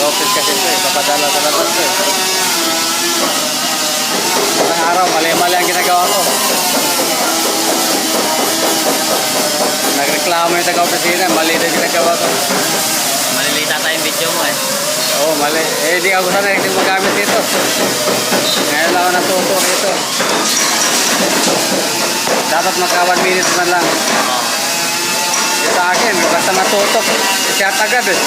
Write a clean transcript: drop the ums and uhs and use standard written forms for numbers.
Taga-office kasi ito eh. Papadala talaga ito eh. Isang araw, mali-mali ang ginagawa ko. Nagreklamo yung taga-opisina, mali na ginagawa ko. Malilita tayong video mo eh. Oo, mali. Eh, di ako sanay hindi magamit dito. Ngayon lang ako natuto dito. Dapat maka 1 minute na lang. Oo. Sa akin, basta natutok, siya agad eh.